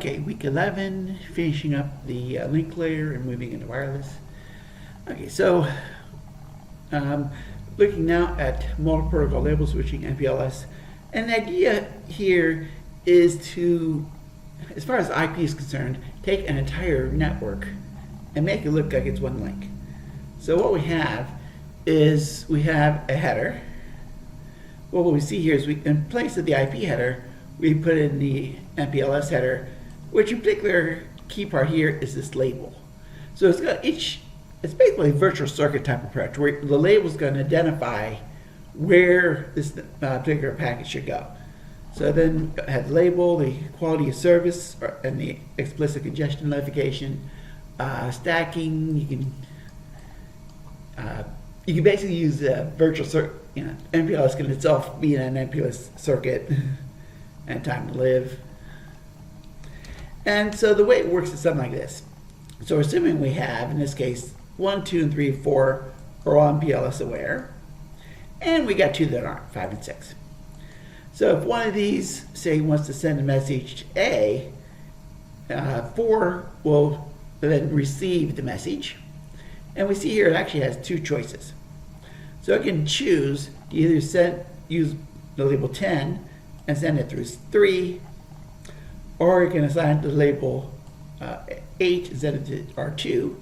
Okay, week 11, finishing up the link layer and moving into wireless. Okay, so looking now at multi-protocol label switching, MPLS, and the idea here is to, as far as IP is concerned, take an entire network and make it look like it's one link. So what we have is we have a header. Well, what we see here is in place of the IP header, we put in the MPLS header, which in particular key part here is this label. So it's got it's basically a virtual circuit type approach where the label is going to identify where this particular packet should go. So then it has the label, the quality of service, and the explicit congestion notification, stacking. You can basically use a virtual circuit. MPLS can itself be an MPLS circuit and time to live. And so the way it works is something like this. So assuming we have, in this case, 1, 2, and 3, 4 are all MPLS aware, and we got 2 that aren't, 5 and 6. So if one of these, say, wants to send a message to A, 4 will then receive the message. And we see here it actually has 2 choices. So it can choose to either use the label 10 and send it through 3, or it can assign the label 8 and send it to R2.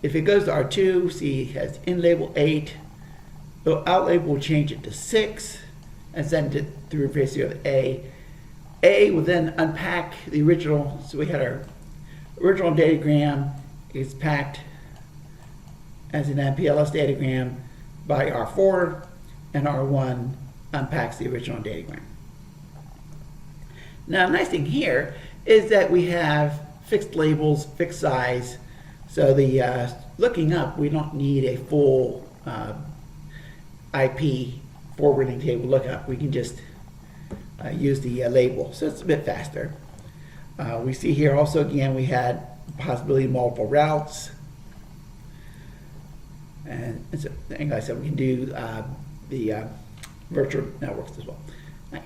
If it goes to R2, see it has in label 8, the out label will change it to 6 and send it through basically with A. A will then unpack the original, so we had our original datagram is packed as an MPLS datagram by R4, and R1 unpacks the original datagram. Now, the nice thing here is that we have fixed labels, fixed size, so the looking up, we don't need a full IP forwarding table lookup. We can just use the label, so it's a bit faster. We see here also, again, we had possibility of multiple routes. And so, like I said, we can do the virtual networks as well. Right.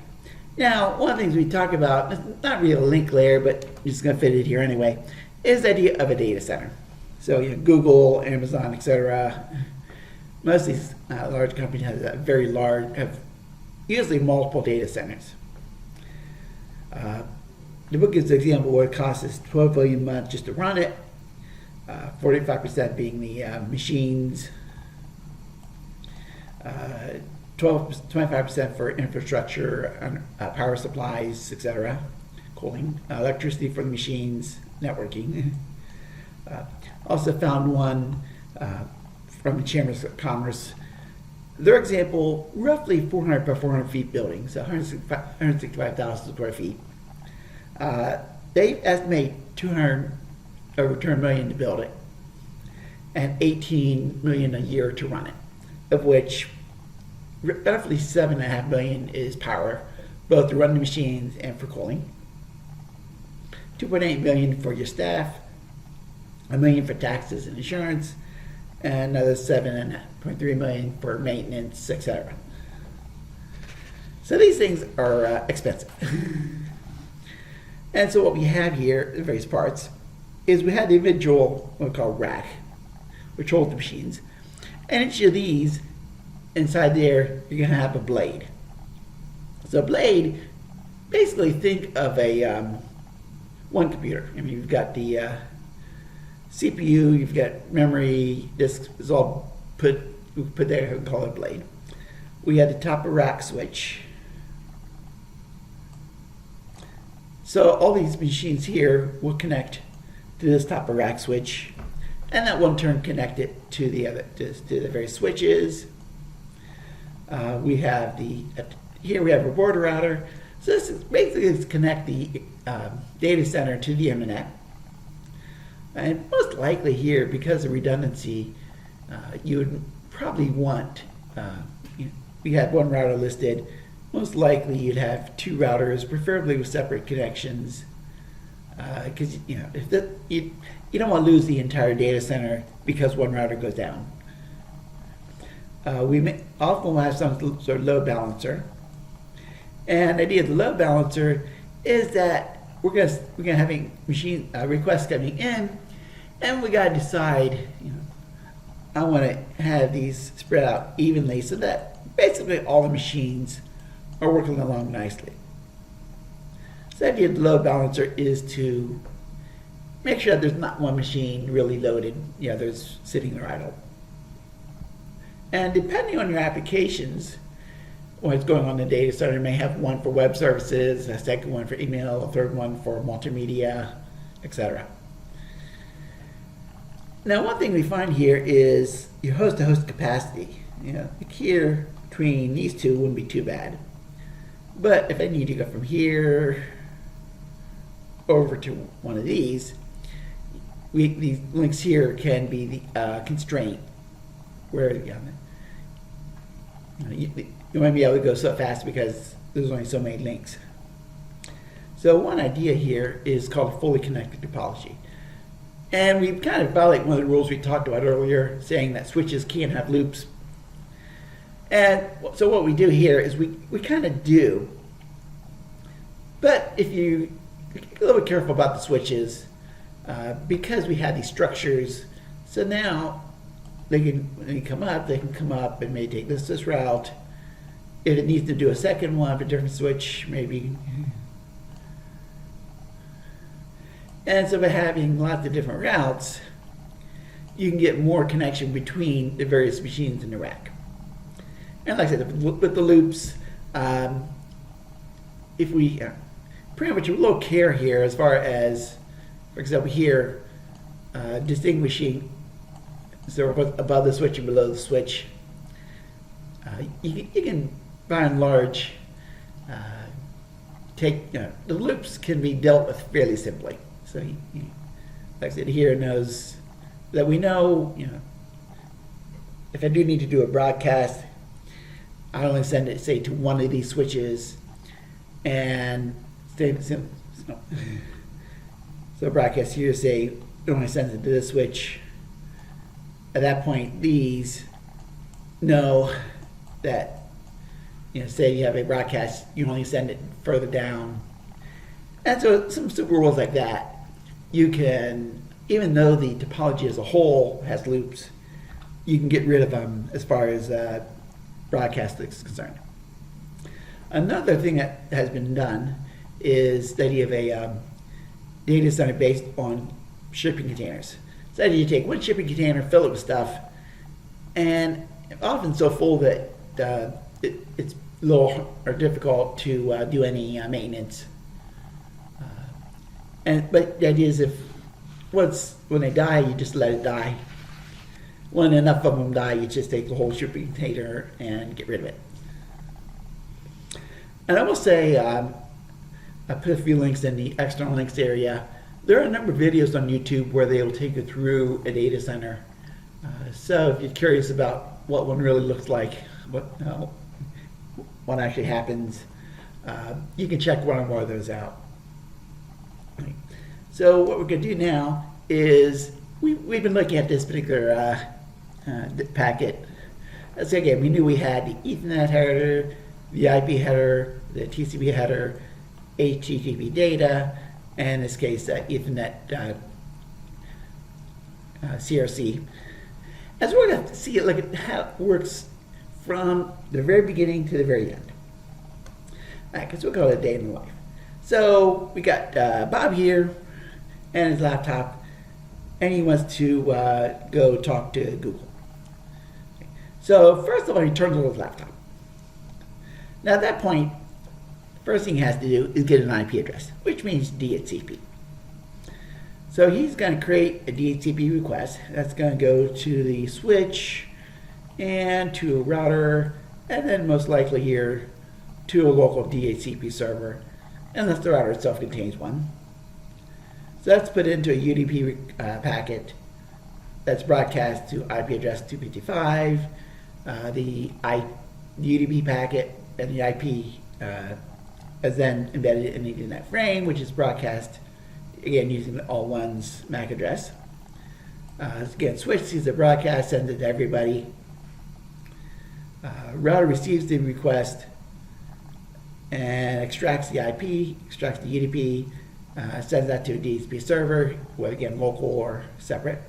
Now, one of the things we talk about, it's not really a link layer, but I'm just going to fit it here anyway, is the idea of a data center. So, Google, Amazon, etc. Most of these large companies have usually multiple data centers. The book gives an example where it costs us $12 billion a month just to run it, 45% being the machines, 25% for infrastructure, power supplies, etc., cooling, electricity for the machines, networking. Also found one from the Chambers of Commerce. Their example, roughly 400 by 400 feet building, so 165,000 square feet. They estimate over $200 million to build it, and $18 million a year to run it, of which roughly $7.5 million is power, both to run the machines and for cooling. $2.8 million for your staff, $1 million for taxes and insurance, and another $7.3 million for maintenance, etc. So these things are expensive. And so what we have here, the various parts, is we have the individual, what we call rack, which holds the machines. And each of these, inside there, you're going to have a blade. So a blade, basically think of a one computer. I mean, you've got the CPU, you've got memory, disks, it's all put there, we call it a blade. We have the top of rack switch. So all these machines here will connect to this top of rack switch, and that will in turn connect it to the other, to the various switches. We have here we have a border router. So this is basically to connect the data center to the internet. And most likely here, because of redundancy, you would probably want, we have one router listed. Most likely you'd have 2 routers, preferably with separate connections, because if you don't want to lose the entire data center because one router goes down. We often will have some sort of load balancer, and the idea of the load balancer is that we're gonna having machine requests coming in, and we gotta decide. I want to have these spread out evenly so that basically all the machines are working along nicely. So the idea of the load balancer is to make sure that there's not one machine really loaded, the others sitting there idle. And depending on your applications, what's going on in the data center, you may have one for web services, a second one for email, a third one for multimedia, etc. Now, one thing we find here is your host-to-host capacity. The key between these two wouldn't be too bad. But if I need to go from here over to one of these links here can be the constraint, where you might be able to go so fast because there's only so many links. So one idea here is called fully connected topology. And we kind of violate one of the rules we talked about earlier, saying that switches can't have loops. And so what we do here is we kind of do. But if you get a little bit careful about the switches, because we have these structures, so now when they come up and may take this route. If it needs to do a second one for a different switch, maybe. And so by having lots of different routes, you can get more connection between the various machines in the rack. And like I said, with the loops, if we pretty much a little care here as far as, for example, here, distinguishing so above the switch and below the switch, you can by and large take the loops can be dealt with fairly simply. So, like I said, here knows that we know, if I do need to do a broadcast, I only send it, say, to one of these switches, and so broadcast here, say, it only sends it to this switch. At that point, these know that, say you have a broadcast, you only send it further down. And so some super rules like that, you can, even though the topology as a whole has loops, you can get rid of them as far as broadcast is concerned. Another thing that has been done is the idea of a data center based on shipping containers. So you take one shipping container, fill it with stuff, and often so full that it's a little or difficult to do any maintenance. But the idea is when they die, you just let it die. When enough of them die, you just take the whole shipping container and get rid of it. And I will say, I put a few links in the external links area. There are a number of videos on YouTube where they will take you through a data center. So if you're curious about what one really looks like, what actually happens, you can check one or more of those out. So what we're going to do now is we've been looking at this particular packet. So again, we knew we had the Ethernet header, the IP header, the TCP header, HTTP data, and in this case, Ethernet CRC. And so we're going to see look at how it works from the very beginning to the very end. All right, because we'll call it a day in the life. So we got Bob here and his laptop, and he wants to go talk to Google. So first of all, he turns on his laptop. Now at that point, first thing he has to do is get an IP address, which means DHCP. So he's going to create a DHCP request. That's going to go to the switch and to a router, and then most likely here to a local DHCP server, unless the router itself contains one. So that's put into a UDP packet that's broadcast to IP address 255. The UDP packet and the IP is then embedded in the Ethernet frame, which is broadcast again using the all ones MAC address. Again, switch sees the broadcast, sends it to everybody. Router receives the request and extracts the IP, extracts the UDP, sends that to a DHCP server, whether again local or separate.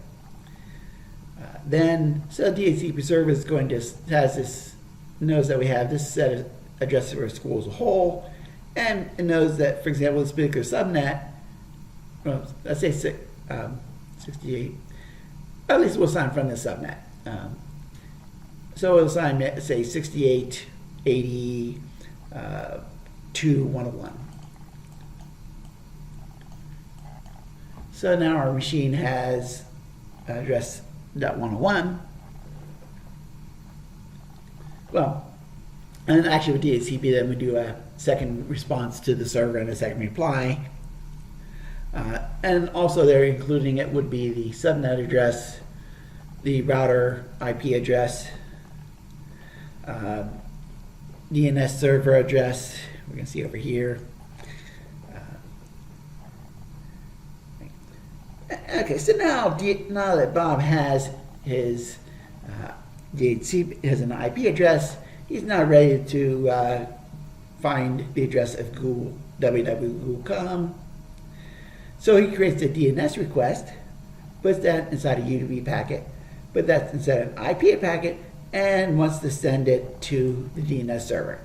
So the DHCP server is going to knows that we have this set of addresses for a school as a whole, and it knows that, for example, this particular subnet, well, let's say 68. At least we'll assign from the subnet. So we'll assign, say, 68, 80, 101. So now our machine has address .101. Well, and actually with DHCP, then we do a second response to the server and a second reply. And also there including it would be the subnet address, the router IP address, DNS server address, we can see over here. Okay, so now that Bob has his DHCP, has an IP address, he's now ready to find the address of Google, www.google.com. So he creates a DNS request, puts that inside a UDP packet, but that's inside an IP packet, and wants to send it to the DNS server.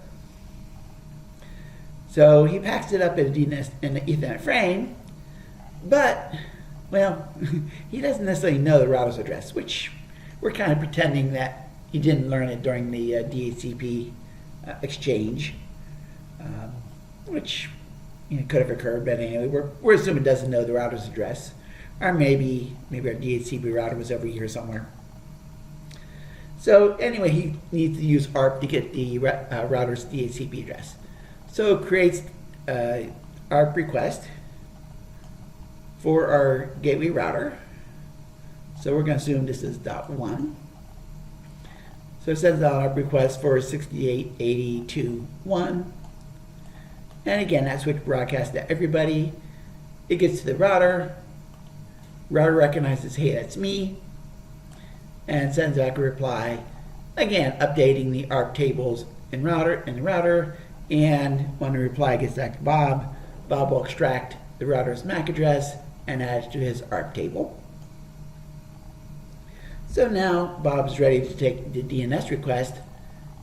So he packs it up in an Ethernet frame, but, well, he doesn't necessarily know the router's address, which we're kind of pretending that he didn't learn it during the DHCP exchange, which could have occurred, but anyway, we're assuming it doesn't know the router's address, or maybe our DHCP router was over here somewhere. So anyway, he needs to use ARP to get the router's DHCP address. So it creates ARP request for our gateway router. So we're going to assume this is .1. So it sends out ARP request for 68.80.2.1. And again, that switch broadcasts to everybody. It gets to the router. Router recognizes, hey, that's me, and sends back a reply, again updating the ARP tables in the router. And when the reply gets back to Bob, Bob will extract the router's MAC address and add it to his ARP table. So now Bob's ready to take the DNS request.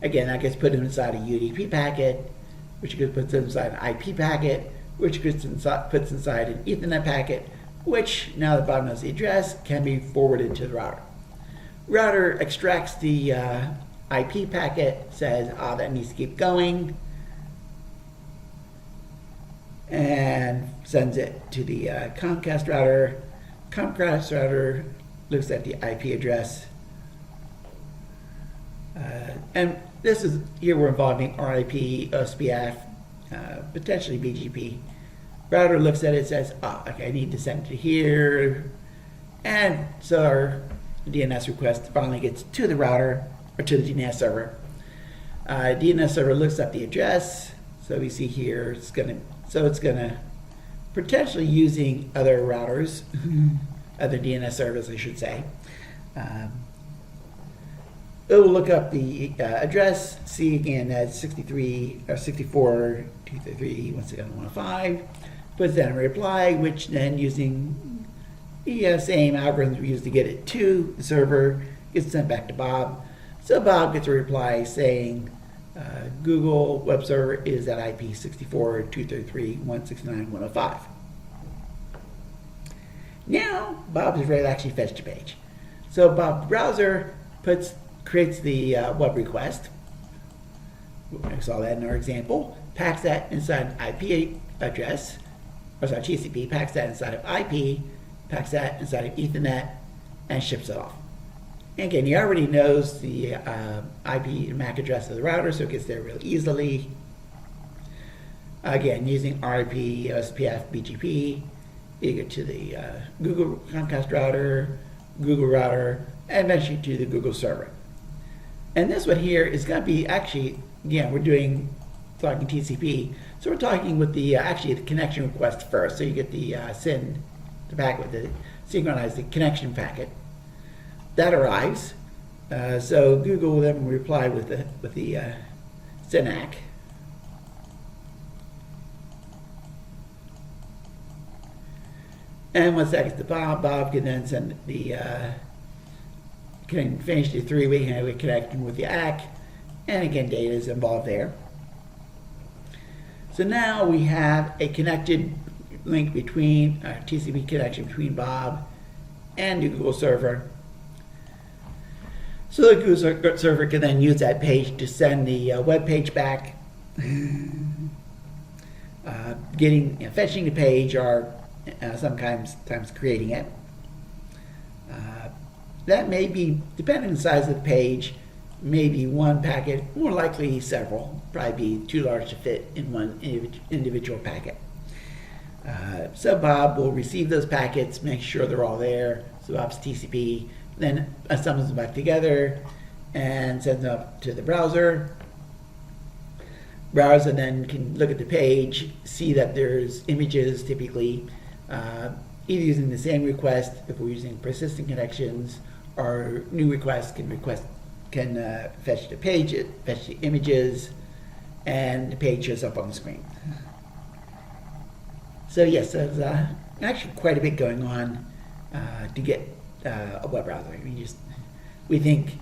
Again, that gets put inside a UDP packet, which gets put inside an IP packet, which puts inside an Ethernet packet, which, now that Bob knows the address, can be forwarded to the router. Router extracts the IP packet, says, that needs to keep going, and sends it to the Comcast router. Comcast router looks at the IP address, and this is, here we're involving RIP, OSPF, potentially BGP. Router looks at it, says, okay, I need to send it to here. And so our DNS request finally gets to the router, or to the DNS server. DNS server looks up the address. So we see here, it's gonna potentially using other routers, other DNS servers, I should say. It will look up the address, see again that 64.233.161.105, puts that in a reply, which then using the same algorithms we used to get it to the server, gets sent back to Bob. So Bob gets a reply saying Google web server is at IP 64.233.169.105. Now Bob is ready to actually fetch the page. So Bob's browser creates the web request. We saw that in our example. Packs that inside an IP address, or sorry, TCP, packs that inside of IP, packs that inside of Ethernet, and ships it off. And again, he already knows the IP and MAC address of the router, so it gets there real easily. Again, using RIP, OSPF, BGP, you get to the Google Comcast router, Google router, and eventually to the Google server. And this one here is going to be actually, again, we're talking TCP, so we're talking with the actually the connection request first. So you get the send the packet with the synchronize the connection packet that arrives. So Google will then reply with the SYNAC. And once that gets to Bob, Bob can then send can finish the three-way connection with the ACK, and again, data is involved there. So now we have a connected link between TCP connection between Bob and the Google server. So the Google server can then use that page to send the web page back, fetching the page, or sometimes creating it. That may be, depending on the size of the page, maybe one packet, more likely several, probably be too large to fit in one individual packet. So Bob will receive those packets, make sure they're all there, so Bob's TCP, then assembles them back together and sends them up to the browser. Browser then can look at the page, see that there's images typically, either using the same request if we're using persistent connections, or new requests can fetch the page, fetch the images, and the page shows up on the screen. So yes, there's actually quite a bit going on to get a web browser. I mean, we think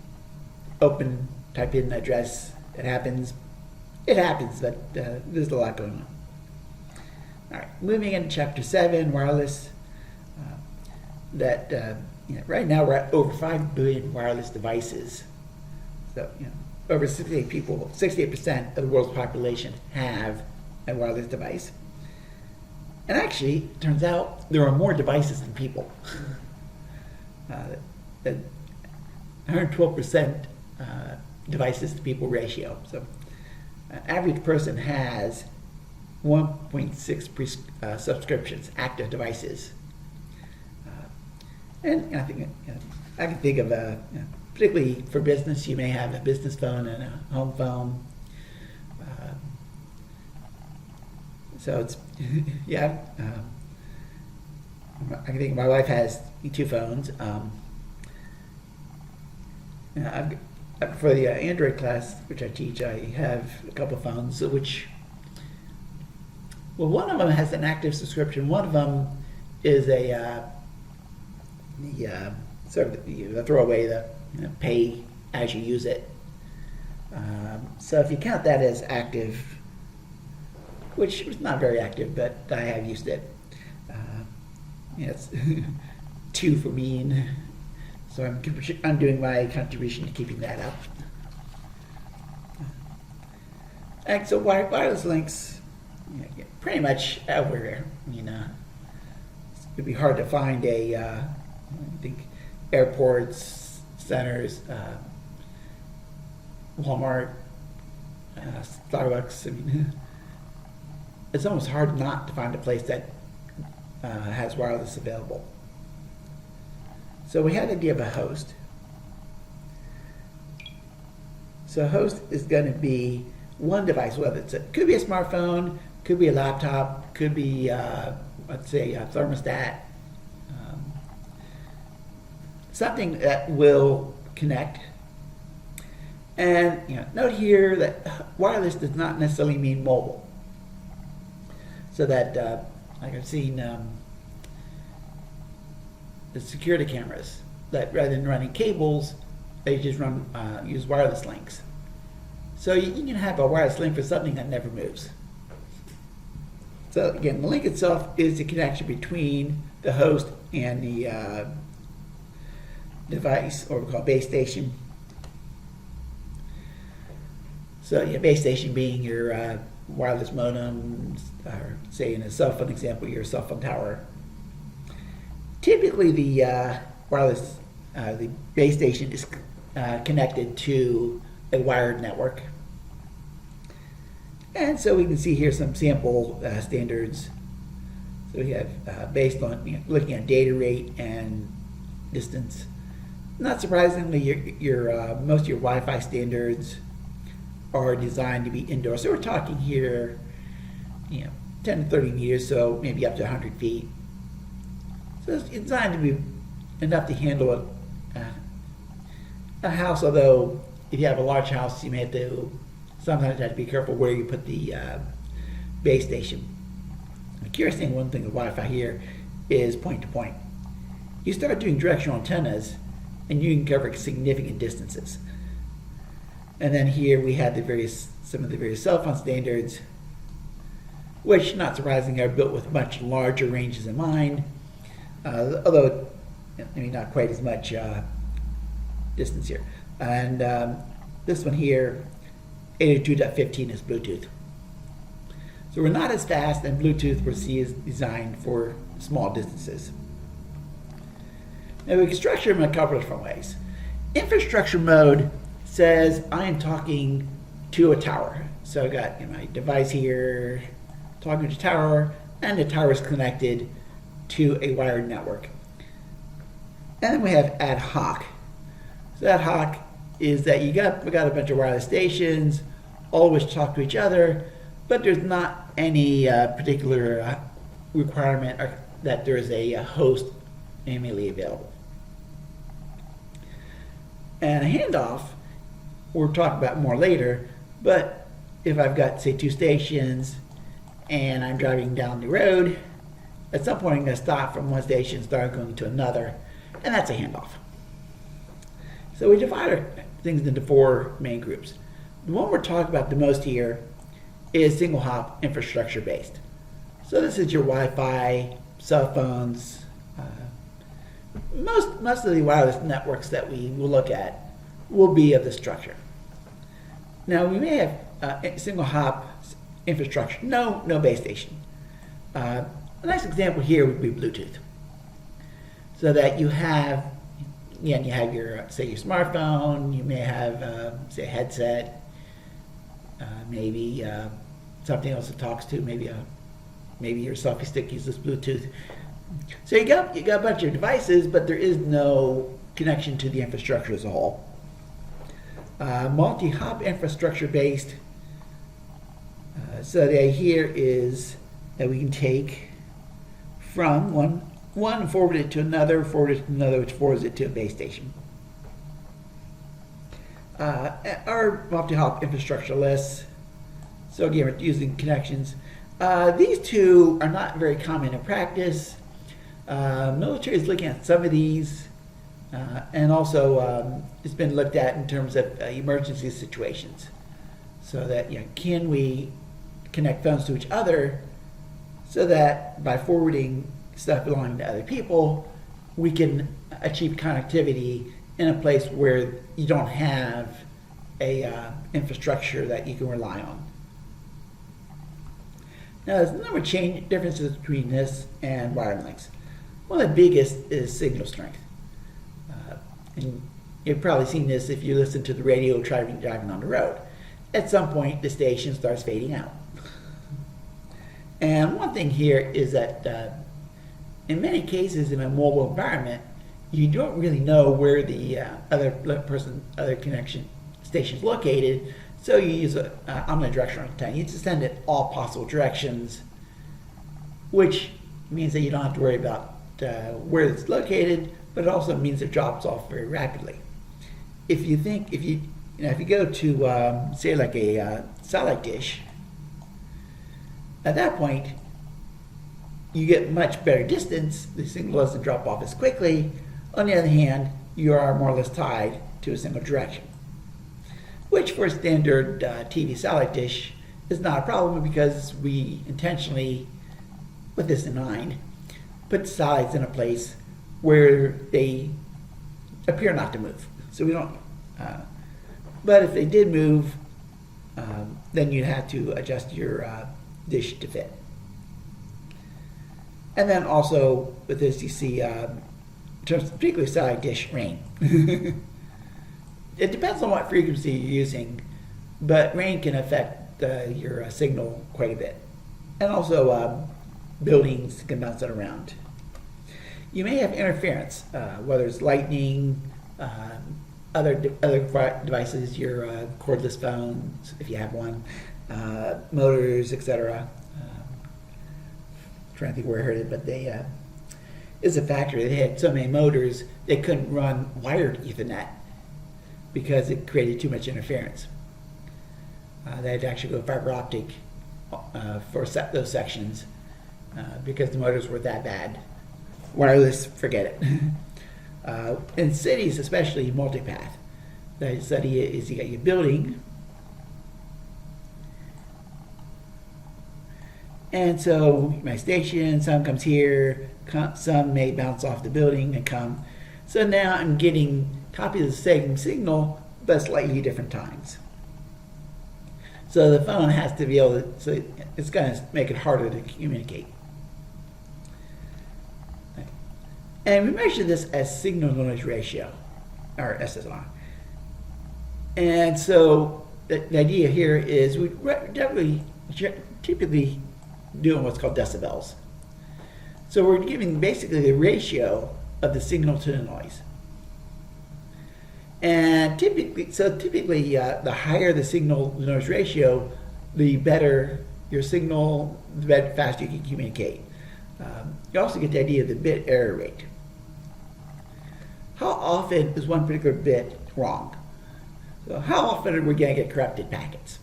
open, type in address, it happens, but there's a lot going on. All right, moving into chapter 7, wireless. Right now we're at over 5 billion wireless devices. So, over 68% of the world's population have a wireless device. And actually, it turns out there are more devices than people. 112% devices to people ratio. So, an average person has 1.6 subscriptions, active devices. And I think I can think of particularly for business, you may have a business phone and a home phone. So it's I can think my wife has 2 phones. For the Android class, which I teach, I have a couple of phones, one of them has an active subscription. One of them is a the throwaway, the pay as you use it. So if you count that as active, which is not very active, but I have used it. It's 2 for me, and so I'm doing my contribution to keeping that up. And so wireless links, pretty much everywhere. It'd be hard to find I think airports, centers, Walmart, Starbucks. It's almost hard not to find a place that has wireless available. So we had the idea of a host. So a host is going to be one device, whether could be a smartphone, could be a laptop, could be let's say a thermostat, something that will connect. And note here that wireless does not necessarily mean mobile. So that, like I've seen the security cameras, that rather than running cables, they just use wireless links. So you can have a wireless link for something that never moves. So again, the link itself is the connection between the host and the device, or we call base station. So your base station being your wireless modem, or say in a cell phone example, your cell phone tower. Typically the wireless, the base station is connected to a wired network. And so we can see here some sample standards. So we have based on looking at data rate and distance. Not surprisingly, your most of your Wi-Fi standards are designed to be indoor. So we're talking here, 10 to 30 meters, so maybe up to 100 feet. So it's designed to be enough to handle a house, although if you have a large house, you may have to sometimes have to be careful where you put the base station. The curious thing, one thing with Wi-Fi here, is point to point. You start doing directional antennas and you can cover significant distances. And then here we have some of the various cell phone standards, which, not surprisingly, are built with much larger ranges in mind, although not quite as much distance here. And this one here, 802.15 is Bluetooth. So we're not as fast, and Bluetooth we see is designed for small distances. Now we can structure them in a couple of different ways. Infrastructure mode says I am talking to a tower. So I've got my device here, talking to a tower, and the tower is connected to a wired network. And then we have ad hoc. So ad hoc is that we got a bunch of wireless stations, all of which talk to each other, but there's not any particular requirement that there is a host immediately available. And a handoff, we'll talk about more later, but if I've got, say, two stations and I'm driving down the road, at some point I'm going to stop from one station and start going to another, and that's a handoff. So we divide our things into four main groups. The one we're talking about the most here is single hop infrastructure based. So this is your Wi-Fi, cell phones, most of the wireless networks that we will look at will be of this structure. Now we may have single hop infrastructure, no base station. A nice example here would be Bluetooth. So that you have your, say, your smartphone, you may have, say, a headset, maybe something else it talks to, maybe your selfie stick uses Bluetooth. So you got a bunch of devices, but there is no connection to the infrastructure as a whole. Multi-hop infrastructure based. So the idea here is that we can take from one, forward it to another, which forwards it to a base station. Our multi-hop infrastructure lists. So again, we're using connections. These two are not very common in practice. Military is looking at some of these, and also it's been looked at in terms of emergency situations. So that can we connect phones to each other so that by forwarding stuff belonging to other people, we can achieve connectivity in a place where you don't have a infrastructure that you can rely on. Now, there's a number of differences between this and wired links. One of the biggest is signal strength. And you've probably seen this if you listen to the radio driving on the road. At some point, the station starts fading out. And one thing here is that in many cases in a mobile environment, you don't really know where the other connection station is located, so you use an omnidirectional antenna. You just send it all possible directions, which means that you don't have to worry about where it's located, but it also means it drops off very rapidly. If you go to say like a satellite dish, at that point you get much better distance. The signal doesn't drop off as quickly. On the other hand, you are more or less tied to a single direction, which for a standard TV satellite dish is not a problem because we intentionally, with this in mind, put satellites in a place where they appear not to move. So we don't, but if they did move, then you'd have to adjust your dish to fit. And then also with this, you see, in terms of particularly satellite dish, rain. It depends on what frequency you're using, but rain can affect your signal quite a bit. And also buildings can bounce it around. You may have interference, whether it's lightning, other devices, your cordless phones, if you have one, motors, etc. Trying to think where I heard it, but they is a factory. They had so many motors they couldn't run wired Ethernet because it created too much interference. They had to actually go fiber optic for those sections because the motors were that bad. wireless, forget it. In cities, especially multipath. The study is you got your building, and so my station, some comes here, some may bounce off the building and come. So now I'm getting copies of the same signal, but slightly different times. So the phone has to be able to, so it's going to make it harder to communicate. And we measure this as signal to noise ratio, or SSR. And so the idea here is we definitely typically doing what's called decibels. So we're giving basically the ratio of the signal to the noise. And typically, the higher the signal to noise ratio, the better your signal, the faster you can communicate. You also get the idea of the bit error rate. How often is one particular bit wrong? So how often are we going to get corrupted packets?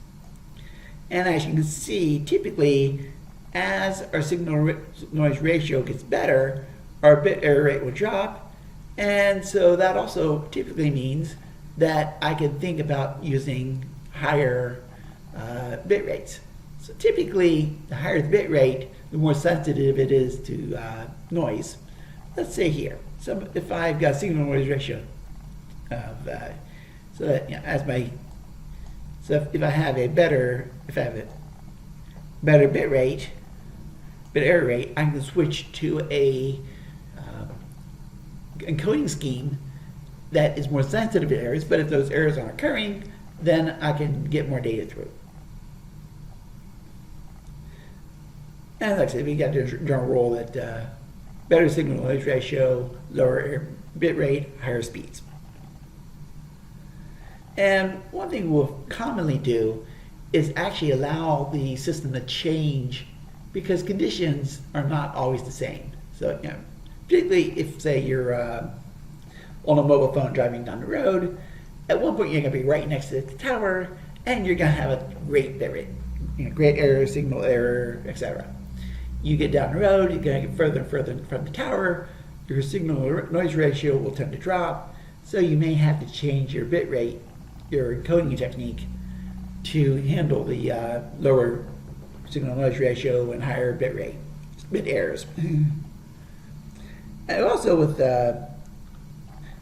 And as you can see, typically, as our signal noise ratio gets better, our bit error rate will drop. And so that also typically means that I can think about using higher bit rates. So typically, the higher the bit rate, the more sensitive it is to noise. Let's say here, so if I've got signal noise ratio of, so that, you know, if I have a better bit rate, bit error rate, I can switch to a encoding scheme that is more sensitive to errors, but if those errors aren't occurring, then I can get more data through. And like I said, we got the general rule that better signal to noise ratio, lower bit rate, higher speeds. And one thing we'll commonly do is actually allow the system to change because conditions are not always the same. So, you know, particularly if, say, you're on a mobile phone driving down the road, at one point you're going to be right next to the tower, and you're going to have a great bit rate, you know, great error, signal error, etc. You get down the road, you're going to get further and further from the tower, your signal noise ratio will tend to drop, so you may have to change your bit rate, your encoding technique, to handle the lower signal noise ratio and higher bit rate, bit errors. And also with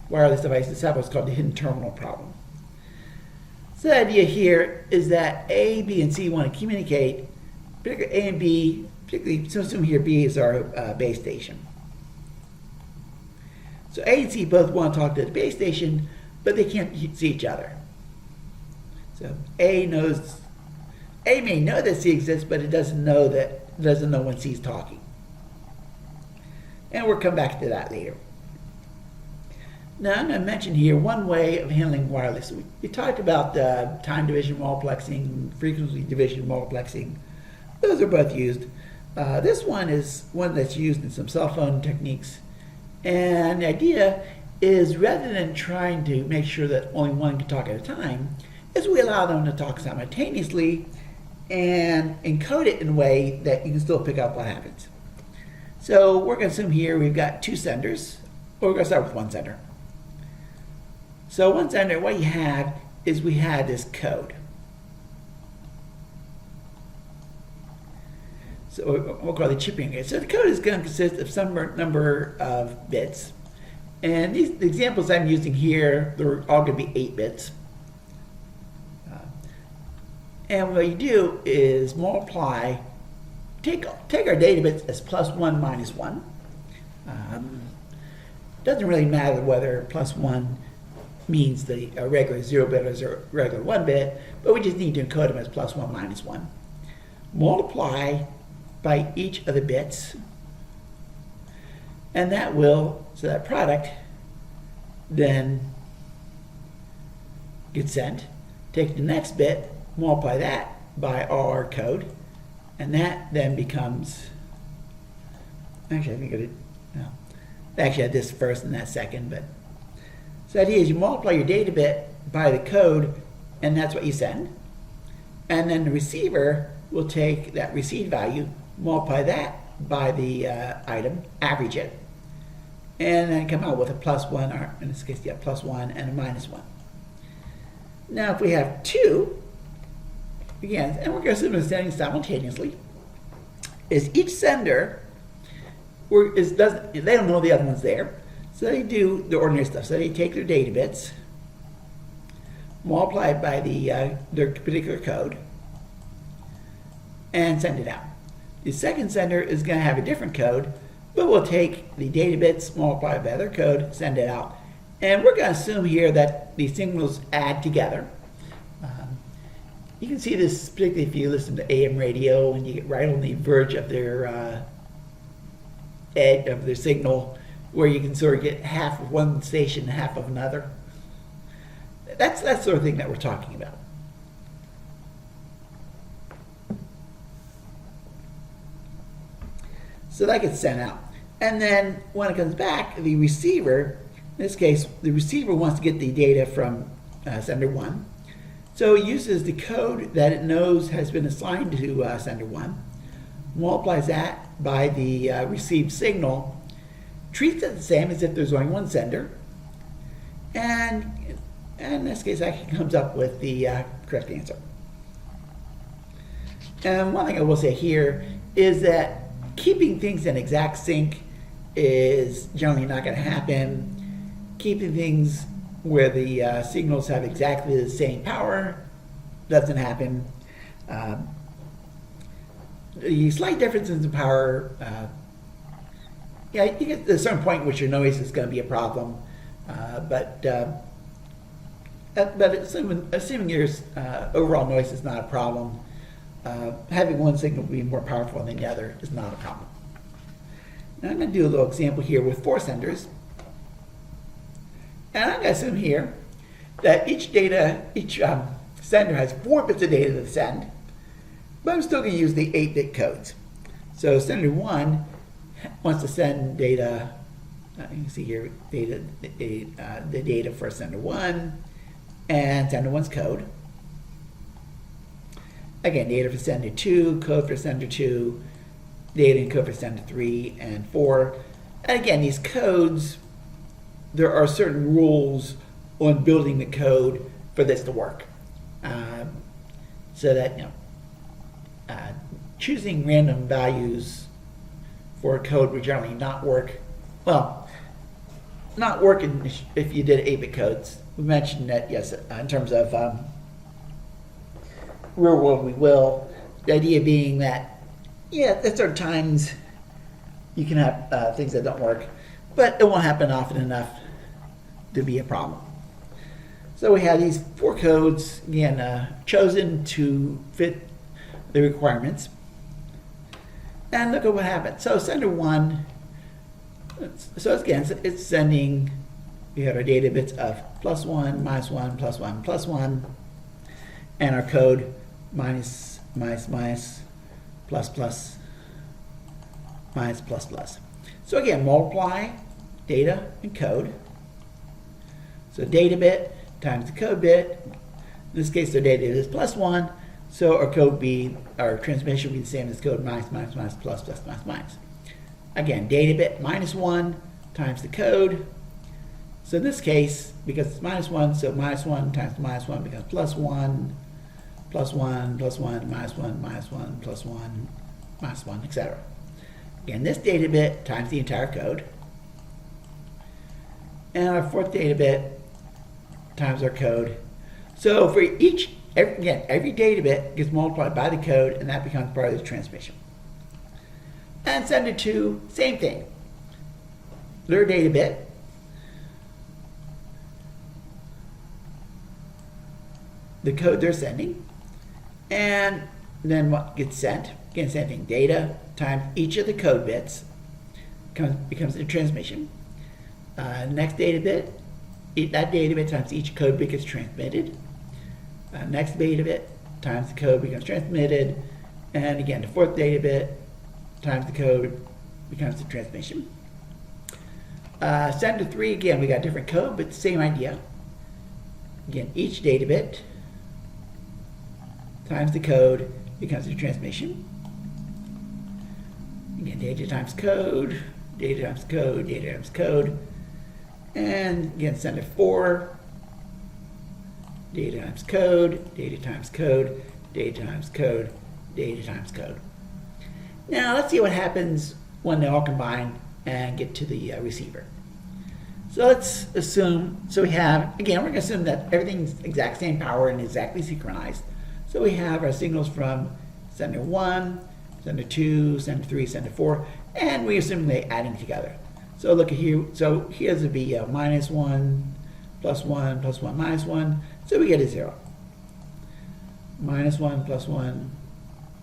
wireless devices have what's called the hidden terminal problem. So the idea here is that A, B, and C want to communicate, particularly A and B, particularly, so assume here B is our base station. So A and C both want to talk to the base station, but they can't see each other. So A may know that C exists, but it doesn't know when C is talking. And we'll come back to that later. Now I'm going to mention here one way of handling wireless. We talked about time division multiplexing, frequency division multiplexing. Those are both used. This one is one that's used in some cell phone techniques. And the idea is rather than trying to make sure that only one can talk at a time, is we allow them to talk simultaneously and encode it in a way that you can still pick up what happens. So we're going to assume here we've got two senders. Well, we're going to start with one sender. So one sender, what you have is we have this code. So we'll call it chipping rate. So the code is going to consist of some number of bits. And the examples I'm using here, they're all going to be 8 bits. And what you do is multiply, take our data bits as +1 minus 1. Doesn't really matter whether +1 means the regular 0 bit or regular 1 bit, but we just need to encode them as +1 minus 1. Multiply by each of the bits, and that will, so that product then gets sent. Take the next bit, multiply that by our code, and that then becomes, actually I think I did, no. Actually I had this first and that second, but so the idea is you multiply your data bit by the code, and that's what you send. And then the receiver will take that received value, multiply that by the item, average it. and then come out with a +1, or in this case, yeah, +1 and a -1. Now, if we have 2, again, and we're going to assume they're sending simultaneously, is each sender they don't know the other one's there, so they do the ordinary stuff. So they take their data bits, multiply it by their particular code, and send it out. The second sender is going to have a different code, but we'll take the data bits, multiply it by their code, send it out. And we're going to assume here that the signals add together. You can see this particularly if you listen to AM radio and you get right on the verge of their edge of their signal, where you can sort of get half of one station and half of another. That's that sort of thing that we're talking about. So that gets sent out. And then when it comes back, the receiver, in this case, the receiver wants to get the data from sender 1. So it uses the code that it knows has been assigned to sender 1, multiplies that by the received signal, treats it the same as if there's only one sender, and in this case actually comes up with the correct answer. And one thing I will say here is that keeping things in exact sync is generally not going to happen. Keeping things where the signals have exactly the same power doesn't happen. The slight differences in power, you get to a certain point in which your noise is going to be a problem, but assuming your overall noise is not a problem, having one signal be more powerful than the other is not a problem. Now I'm going to do a little example here with 4 senders. And I'm going to assume here that each sender has 4 bits of data to send, but I'm still going to use the 8-bit codes. So sender 1 wants to send data, you can see here, the data for sender 1 and sender 1's code. Again, data for sender 2, code for sender 2, data and code for sender 3 and 4. And again, these codes, there are certain rules on building the code for this to work. So that, choosing random values for a code would generally not work. Well, not working if you did 8-bit codes. We mentioned that, yes, in terms of real world we will. The idea being that, at certain times you can have things that don't work, but it won't happen often enough to be a problem. So we have these 4 codes, again, chosen to fit the requirements. And look at what happened. So sender 1, so again, it's sending, we have our data bits of +1, -1, +1, +1, and our code minus, plus, plus, minus, plus, plus. So again, multiply data and code. So data bit times the code bit. In this case, the data is +1, so our transmission will be the same as code minus, plus, plus, minus. Again, data bit -1 times the code. So in this case, because it's -1, so -1 times -1 becomes +1, +1, +1, -1, -1, +1, -1, etc. Again, this data bit times the entire code. And our 4th data bit times our code. So for every data bit gets multiplied by the code, and that becomes part of the transmission. And sender 2, same thing. Their data bit the code they're sending, and then what gets sent. Again, same thing. Data times each of the code bits becomes the transmission. Next data bit, that data bit times each code bit gets transmitted. Next data bit times the code becomes transmitted, and again, the 4th data bit times the code becomes the transmission. Sender 3, again, we got different code, but the same idea. Again, each data bit times the code becomes the transmission. Again, data times code, data times code, data times code. And again, send it 4, data times code, data times code, data times code, data times code. Now let's see what happens when they all combine and get to the receiver. So let's assume, so we have, again, we're going to assume that everything's exact same power and exactly synchronized. So we have our signals from sender 1, sender 2, sender 3, sender 4, and we assume they adding together. So look at here, so here's would be minus 1, plus 1, plus 1, minus 1, so we get a 0. Minus 1, plus 1,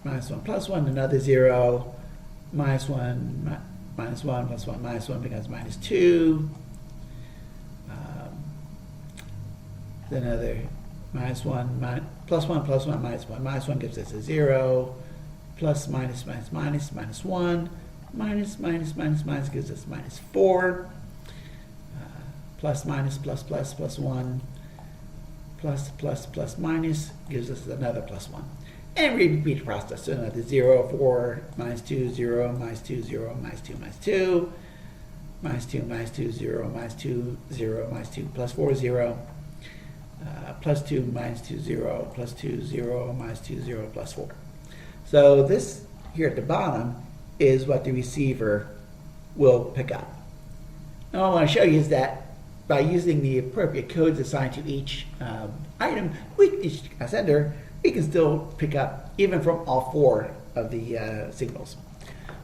minus 1, plus 1, another 0, minus 1, minus 1, plus 1, minus 1 becomes minus 2. Then another minus 1, plus 1, plus 1, minus 1. Minus 1 gives us a 0. Plus, minus, minus, minus, minus 1. Minus, minus, minus, minus gives us minus 4. Plus, minus, plus, plus, plus 1. Plus, plus, plus, minus gives us another plus 1. And we repeat the process. So another 0, 4, minus 2, 0, minus 2, 0, minus 2, minus 2. Minus 2, minus 2, 0, minus 2, 0, minus 2, plus 4, 0. Plus 2, minus 2, 0, plus 2, 0, minus 2, 0, plus 4. So this here at the bottom is what the receiver will pick up. Now what I want to show you is that by using the appropriate codes assigned to each item, each sender, we can still pick up even from all 4 of the signals.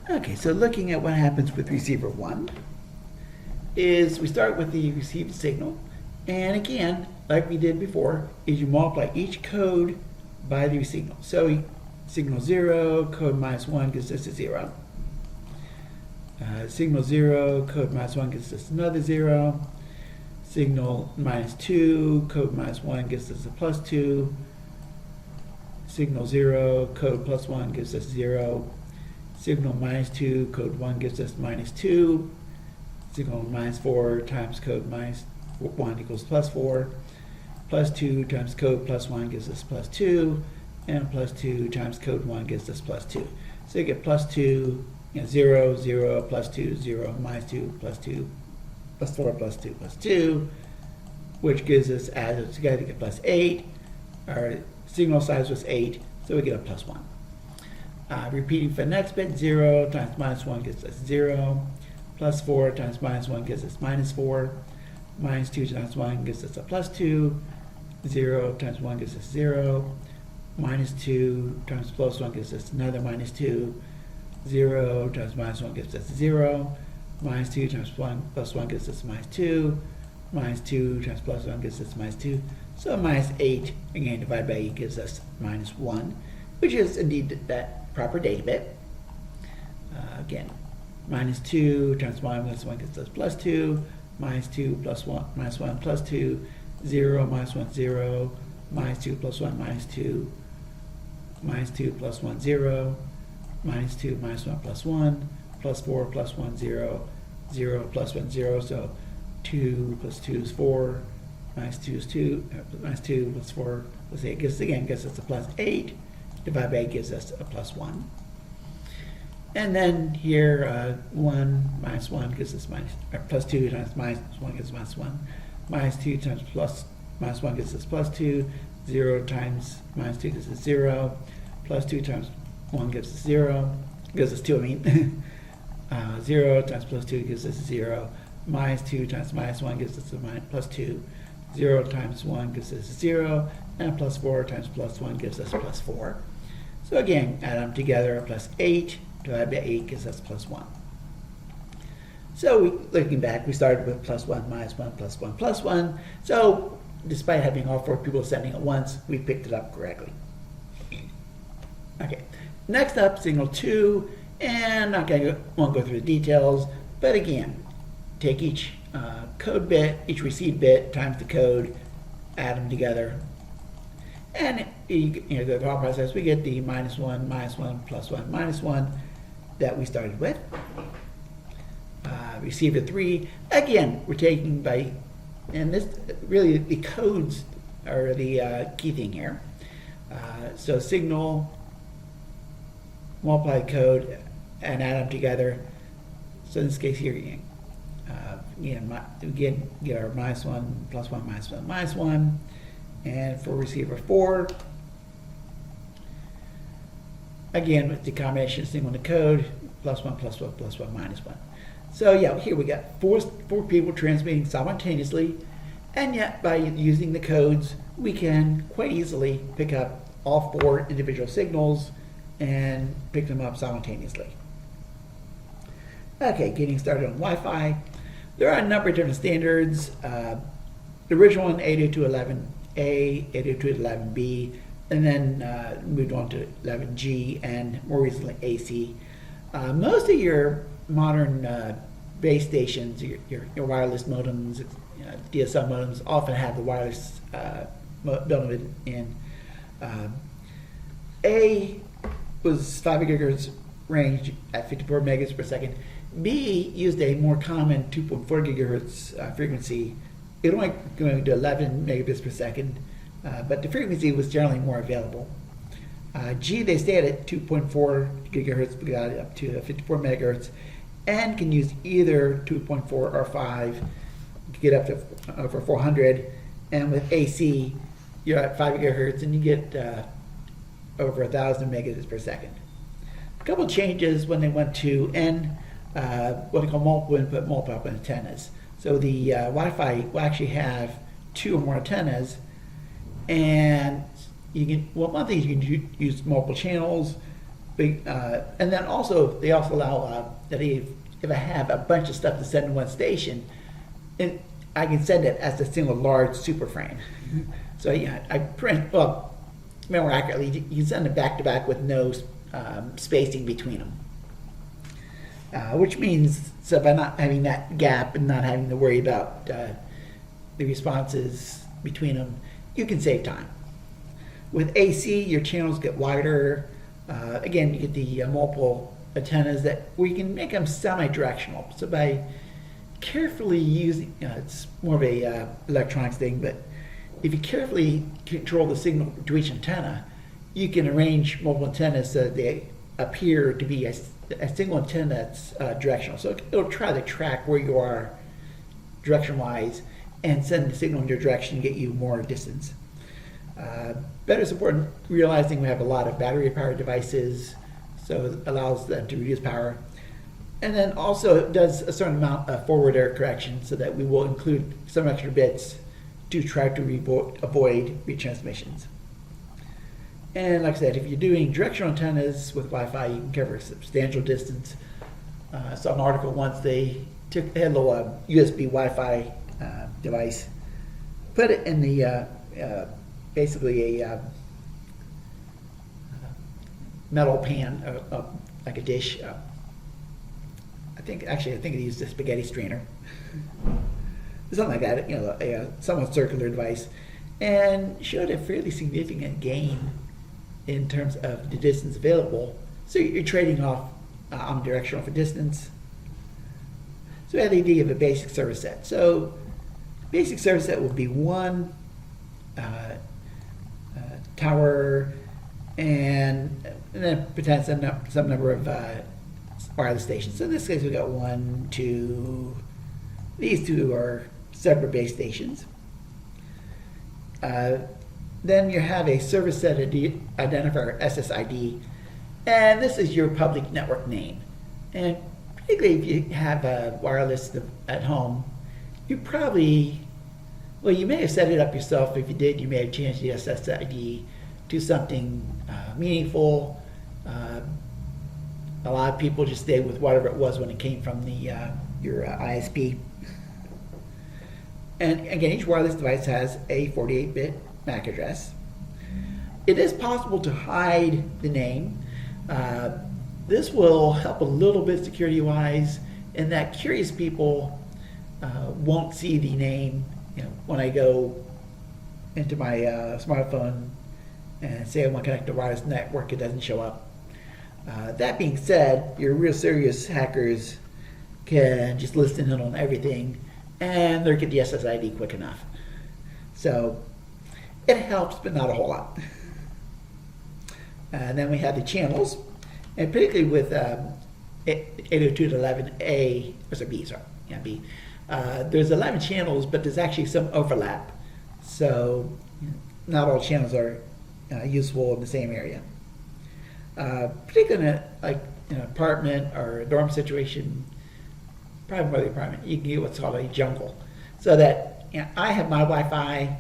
Okay, so looking at what happens with receiver 1 is we start with the received signal, and again, like we did before, is you multiply each code by the signal. So signal 0, code minus 1 gives us a 0. Signal 0, code minus 1 gives us another 0. Signal minus 2, code minus 1 gives us a plus 2. Signal 0, code plus 1 gives us 0. Signal minus 2, code 1 gives us minus 2. Signal minus 4 times code minus 1 equals plus 4. Plus 2 times code plus 1 gives us plus 2. And plus 2 times code 1 gives us plus 2. So you get plus 2, 0, 0, plus 2, 0, minus 2, plus 2, plus 4, plus 2, plus 2, which gives us, added together, you get plus 8. Our signal size was 8, so we get a plus 1. Repeating for the next bit, 0 times minus 1 gives us 0. Plus 4 times minus 1 gives us minus 4. Minus 2 times 1 gives us a plus 2. 0 times 1 gives us 0. Minus 2 times plus 1 gives us another minus 2. 0 times minus 1 gives us 0. Minus 2 times 1 plus 1 gives us minus 2. Minus 2 times plus 1 gives us minus 2. So minus 8, again, divided by 8 gives us minus 1, which is indeed that proper data bit. Again, minus 2 times 1 minus 1 gives us plus 2. Minus 2 plus 1 minus 1 plus 2. 0 minus 1, 0. Minus 2 plus 1 minus 2. Minus 2 plus 1, 0. Minus 2 minus 1 plus 1. Plus 4 plus 1, 0. 0 plus 1, 0. So 2 plus 2 is 4. Minus 2 is 2. Minus 2 plus 4 plus 8 gives us a plus 8. Divided by 8 gives us a plus 1. And then here, 1 minus 1 gives us plus 2 times minus 1 gives us minus 1. Minus 2 times plus minus 1 gives us plus 2. 0 times minus 2 gives us 0. Plus 2 times 1 gives us 0. Gives us 2, I mean. 0 times plus 2 gives us 0. Minus 2 times minus 1 gives us a plus 2. 0 times 1 gives us 0. And plus 4 times plus 1 gives us plus 4. So again, add them together, plus 8. Divided by 8 gives us plus 1. So looking back, we started with plus 1, minus 1, plus 1, plus 1. So despite having all 4 people sending at once, we picked it up correctly. Okay, next up, signal 2, and won't go through the details, but again, take each code bit, each receive bit times the code, add them together, and the thought process, we get the minus 1, plus 1, minus 1 that we started with. Receiver 3, again, we're taking by, and this really the codes are the key thing here. So signal, multiply code, and add them together. So in this case here, again, get our -1, +1, -1, -1. And for receiver 4, again, with the combination single in the code, +1, +1, +1, -1. So yeah, here we got four people transmitting simultaneously, and yet by using the codes, we can quite easily pick up all 4 individual signals and pick them up simultaneously. Okay, getting started on Wi-Fi. There are a number of different standards. The original one, 802.11a, 802.11b, and then moved on to 11g, and more recently AC. Most of your modern base stations, your wireless modems, DSL modems, often have the wireless built in. A was 5 gigahertz range at 54 megabits per second. B used a more common 2.4 gigahertz frequency. It only going to 11 megabits per second, but the frequency was generally more available. G, they stayed at 2.4 gigahertz, we got it up to 54 megahertz, and can use either 2.4 or 5 to get up to over 400. And with AC, you're at 5 gigahertz and you get over 1,000 megabits per second. A couple changes when they went to what they call multiple input, multiple output antennas. So the Wi-Fi will actually have 2 or more antennas, and you can. Well, one thing is you can use multiple channels, and then also they also allow that if I have a bunch of stuff to send to one station, and I can send it as a single large super frame. So yeah, I print more accurately. You can send it back to back with no spacing between them. Which means, so by not having that gap and not having to worry about the responses between them, you can save time. With AC, your channels get wider. Again, you get the multiple antennas that we can make them semi-directional. So by carefully using, it's more of a electronics thing, but if you carefully control the signal to each antenna, you can arrange multiple antennas so that they appear to be a single antenna that's directional. So it'll try to track where you are direction-wise and send the signal in your direction and get you more distance. Better support in realizing we have a lot of battery-powered devices, so it allows them to reduce power. And then also it does a certain amount of forward error correction so that we will include some extra bits to try to avoid retransmissions. And like I said, if you're doing directional antennas with Wi-Fi, you can cover a substantial distance. I saw an article once, they had a little USB Wi-Fi device, put it in the basically a metal pan, like a dish. I think they used a spaghetti strainer, something like that. A somewhat circular device, and showed a fairly significant gain in terms of the distance available. So you're trading off omnidirectional for distance. So we had the idea of a basic service set. So basic service set would be one tower and then potentially some number of wireless stations. So in this case we got 1, 2, these 2 are separate base stations. Then you have a service set identifier, SSID, and this is your public network name. And particularly if you have a wireless at home, you probably, you may have set it up yourself. If you did, you may have changed the SSID to something meaningful. A lot of people just stay with whatever it was when it came from your ISP. And again, each wireless device has a 48-bit MAC address. It is possible to hide the name. This will help a little bit security-wise, in that curious people won't see the name. When I go into my smartphone and say I want to connect to a wireless network, it doesn't show up. That being said, your real serious hackers can just listen in on everything and they'll get the SSID quick enough. So it helps, but not a whole lot. And then we have the channels, and particularly with 802.11a, or sorry, B, sorry, yeah, B. There's 11 channels, but there's actually some overlap. So not all channels are useful in the same area. Particularly in like an apartment or a dorm situation, probably more the apartment, you can get what's called a jungle. So that I have my Wi-Fi,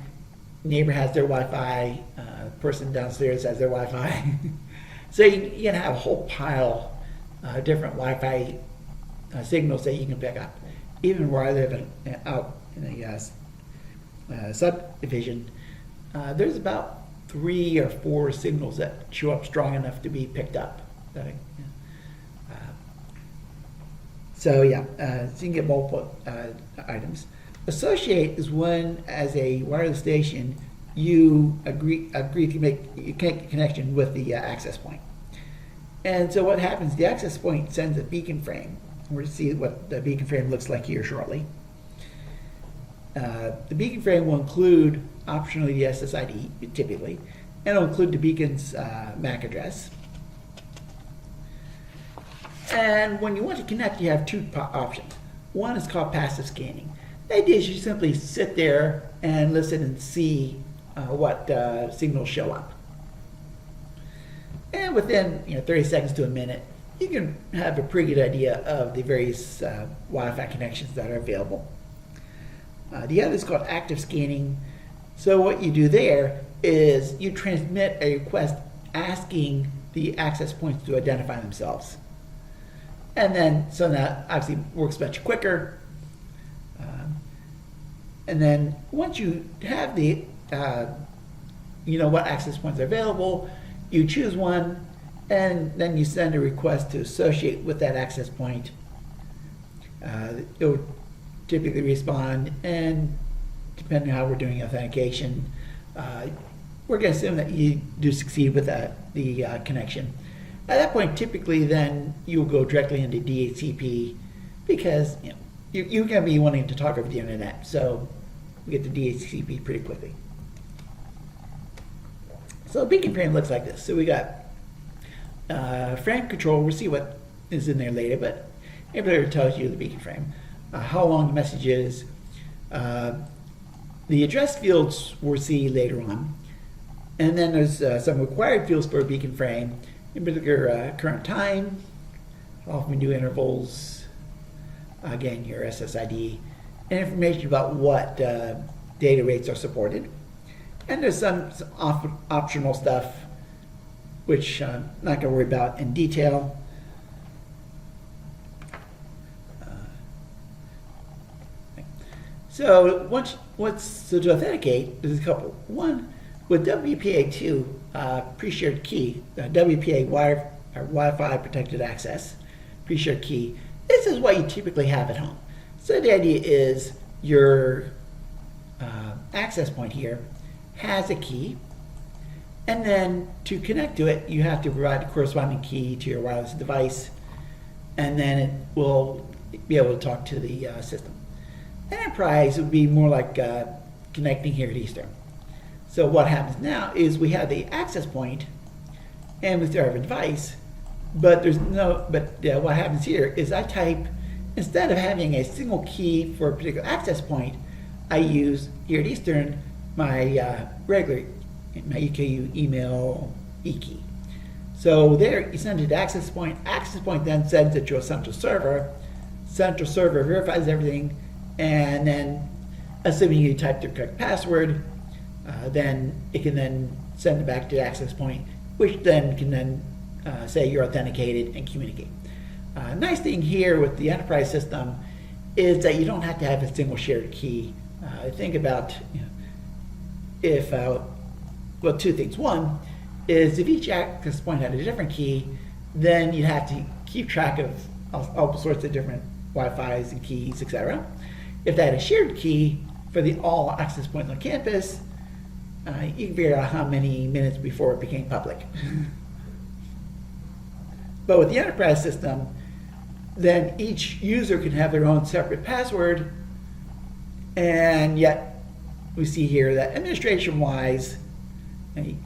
neighbor has their Wi-Fi, person downstairs has their Wi-Fi. So you can have a whole pile of different Wi-Fi signals that you can pick up. Even where I live out in a subdivision, there's about 3 or 4 signals that show up strong enough to be picked up. So you can get multiple items. Associate is when, as a wireless station, you agree to make a connection with the access point. And so what happens, the access point sends a beacon frame. We're going to see what the beacon frame looks like here shortly. The beacon frame will include, optionally, the SSID, typically, and it'll include the beacon's MAC address. And when you want to connect, you have 2 options. One is called passive scanning. The idea is you simply sit there and listen and see what signals show up. And within 30 seconds to a minute, you can have a pretty good idea of the various Wi-Fi connections that are available. The other is called active scanning. So what you do there is you transmit a request asking the access points to identify themselves. And then, so that obviously works much quicker. And then once you have the, what access points are available, you choose one, and then you send a request to associate with that access point. It will typically respond, and depending on how we're doing authentication, we're going to assume that you do succeed with the connection. At that point, typically then you'll go directly into DHCP because you're going to be wanting to talk over the internet, so we get to DHCP pretty quickly. So a beacon frame looks like this. So we got frame control. We'll see what is in there later, but it tells you the beacon frame, how long the message is. The address fields we'll see later on. And then there's some required fields for a beacon frame, in particular current time, how often we do intervals, again, your SSID, and information about what data rates are supported. And there's some optional stuff which I'm not going to worry about in detail. So to authenticate, there's a couple. One, with WPA2 pre-shared key, WPA Wi-Fi protected access pre-shared key, this is what you typically have at home. So the idea is your access point here has a key, and then to connect to it, you have to provide a corresponding key to your wireless device, and then it will be able to talk to the system. Enterprise would be more like connecting here at Eastern. So what happens now is we have the access point, and we still have a device, but what happens here is I type, instead of having a single key for a particular access point, I use here at Eastern my regular, my EKU email e-key. So there you send it to access point then sends it to a central server verifies everything, and then assuming you type the correct password, then it can then send it back to the access point, which then can then say you're authenticated and communicate. Nice thing here with the enterprise system is that you don't have to have a single shared key. Think about if, well, 2 things. One is if each access point had a different key, then you'd have to keep track of all sorts of different Wi-Fi's and keys, etc. If they had a shared key for the all access points on campus, you can figure out how many minutes before it became public. But with the enterprise system, then each user can have their own separate password, and yet we see here that administration-wise,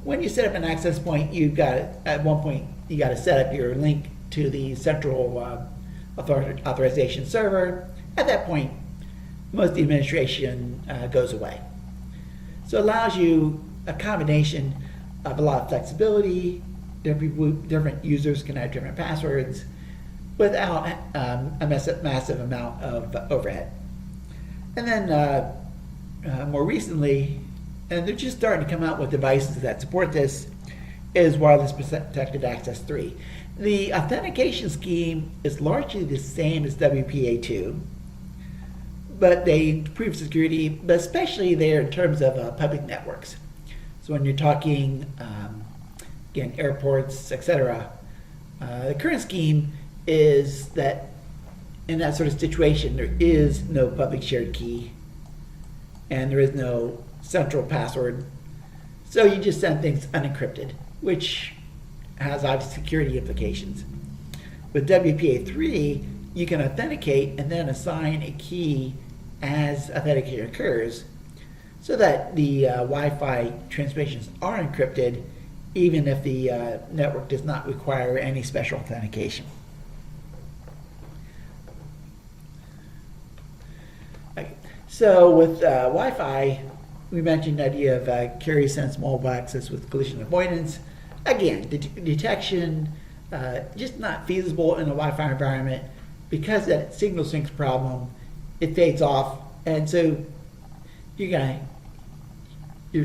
when you set up an access point, you've got at one point you got to set up your link to the central authorization server. At that point, most of the administration goes away. So it allows you a combination of a lot of flexibility. Different users can have different passwords without a massive amount of overhead. And then more recently, and they're just starting to come out with devices that support this, is wireless protected access 3. The authentication scheme is largely the same as WPA2, but they improve security, but especially there in terms of public networks. So when you're talking, again, airports, etc., the current scheme is that in that sort of situation, there is no public shared key, and there is no central password. So you just send things unencrypted, which has obvious security implications. With WPA3, you can authenticate and then assign a key as authentication occurs, so that the Wi-Fi transmissions are encrypted, even if the network does not require any special authentication. Okay. So with Wi-Fi, we mentioned the idea of carrier sense mobile access with collision avoidance. Again, detection, just not feasible in a Wi-Fi environment because that signal sync problem, it fades off, and so your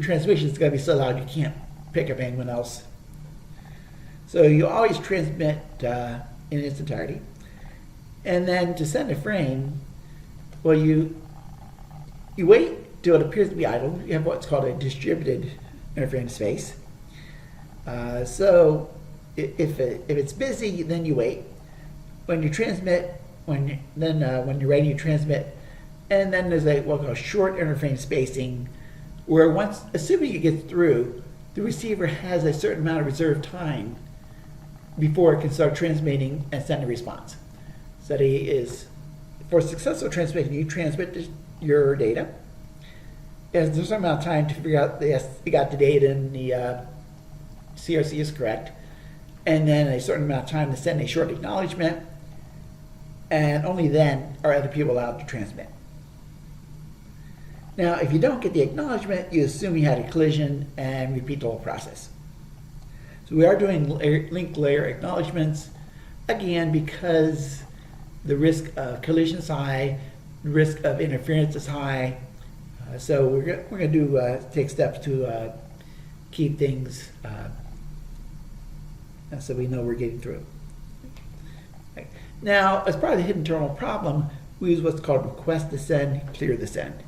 transmission is going to be so loud you can't pick up anyone else. So you always transmit in its entirety. And then to send a frame, well, you wait till it appears to be idle. You have what's called a distributed interframe space. So if it's busy, then you wait. When you transmit, when you're ready, you transmit. And then there's what's called short interframe spacing, where once, assuming it gets through, the receiver has a certain amount of reserved time before it can start transmitting and send a response. So for successful transmission, you transmit your data. And there's a certain amount of time to figure out that you got the data and the CSC is correct. And then a certain amount of time to send a short acknowledgement. And only then are other people allowed to transmit. Now, if you don't get the acknowledgement, you assume you had a collision and repeat the whole process. So we are doing link layer acknowledgements, again, because the risk of collision is high, the risk of interference is high. So we're going to take steps to keep things so we know we're getting through. Okay. Now, as part of the hidden terminal problem, we use what's called request to send, clear the send.